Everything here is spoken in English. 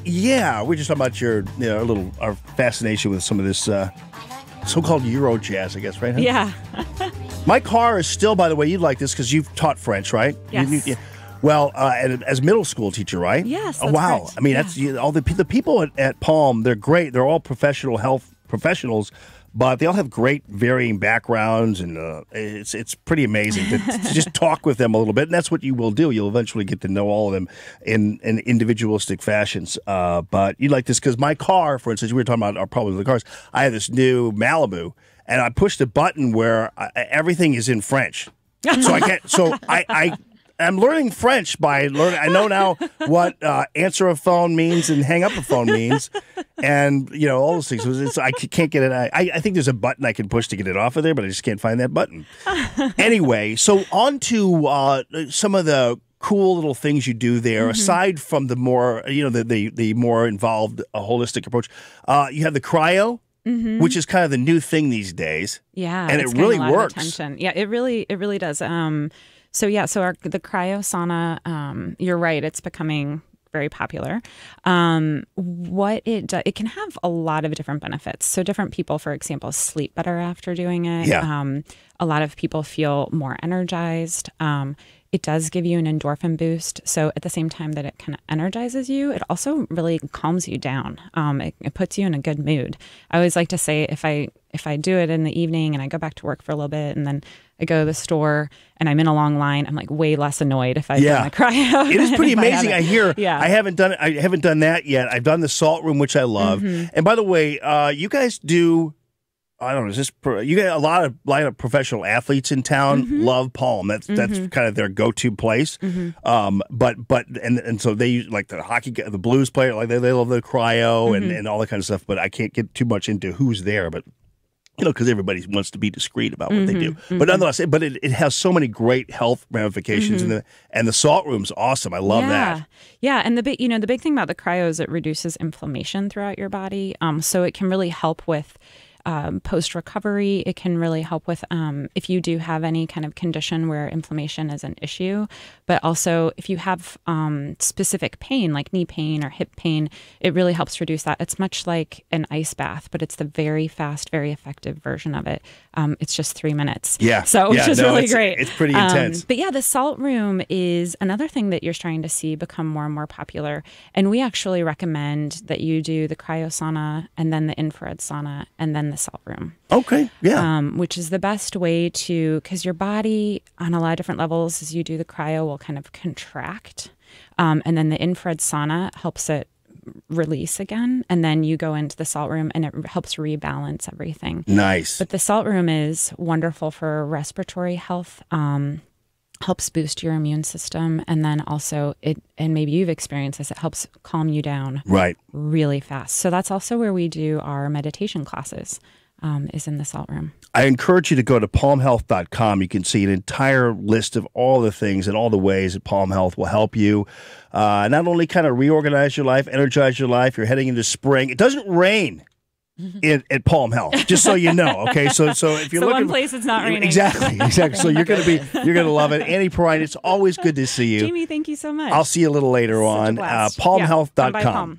Yeah, we're just talking about our fascination with some of this so-called Euro jazz, I guess, right? Huh? Yeah. My car is still, by the way, you'd like this because you've taught French, right? Yes. Well, as a middle school teacher, right? Yes. Oh, wow. Correct. I mean, that's all the people at Palm. They're great. They're all professional health professionals, but they all have great varying backgrounds, and it's pretty amazing to just talk with them a little bit. And that's what you will do. You'll eventually get to know all of them in individualistic fashions. But you like this because my car, for instance, we were talking about our problems with the cars. I have this new Malibu, and I pushed a button where everything is in French. So I can't. So I'm learning French by learning. I know now what answer a phone means and hang up a phone means, and all those things. I can't get it. I think there's a button I can push to get it off of there, but I just can't find that button. Anyway, so on to some of the cool little things you do there. Aside from the more the more involved holistic approach, you have the cryo. Which is kind of the new thing these days. Yeah, and it really works. Attention. Yeah, it really does. The cryo sauna, you're right, it's becoming very popular. What it does, it can have a lot of different benefits. So different people, for example, sleep better after doing it. Yeah. A lot of people feel more energized. It does give you an endorphin boost. So at the same time that it kind of energizes you, it also really calms you down. It puts you in a good mood. I always like to say if I do it in the evening and I go back to work for a little bit and then I go to the store and I'm in a long line, I'm like way less annoyed if I do my cryo. It is pretty amazing. I hear. Yeah. I haven't done that yet. I've done the salt room, which I love. And by the way, you guys do. I don't know. Is this you get a lot of professional athletes in town love Palm. That's kind of their go-to place. But so they use like the hockey, the blues player, like they love the cryo and all that kind of stuff. But I can't get too much into who's there. But because everybody wants to be discreet about what they do. But nonetheless, it has so many great health ramifications, and the salt room's awesome. I love that. Yeah, and the big thing about the cryo is it reduces inflammation throughout your body. So it can really help with post-recovery. It can really help with if you do have any kind of condition where inflammation is an issue, but also if you have specific pain like knee pain or hip pain, it really helps reduce that. It's much like an ice bath, but it's the very fast, very effective version of it. It's just 3 minutes. Yeah. So which is really great. It's pretty intense. But yeah, the salt room is another thing that you're starting to see become more and more popular. And we actually recommend that you do the cryo sauna and then the infrared sauna and then the salt room. Okay, yeah. Which is the best way to, because your body on a lot of different levels as you do the cryo will kind of contract. And then the infrared sauna helps it release again. And then you go into the salt room and it helps rebalance everything. Nice. But the salt room is wonderful for respiratory health. Helps boost your immune system, and then also and maybe you've experienced this, it helps calm you down really fast. So that's also where we do our meditation classes, is in the salt room. I encourage you to go to palmhealth.com. You can see an entire list of all the things and all the ways that Palm Health will help you not only kind of reorganize your life, energize your life. You're heading into spring. It doesn't rain at Palm Health, just so you know. Okay, so if you're looking, one place it's not raining. Exactly. So you're gonna love it. Anney, Perrine, it's always good to see you. Jamie, thank you so much. I'll see you a little later on. Palmhealth.com.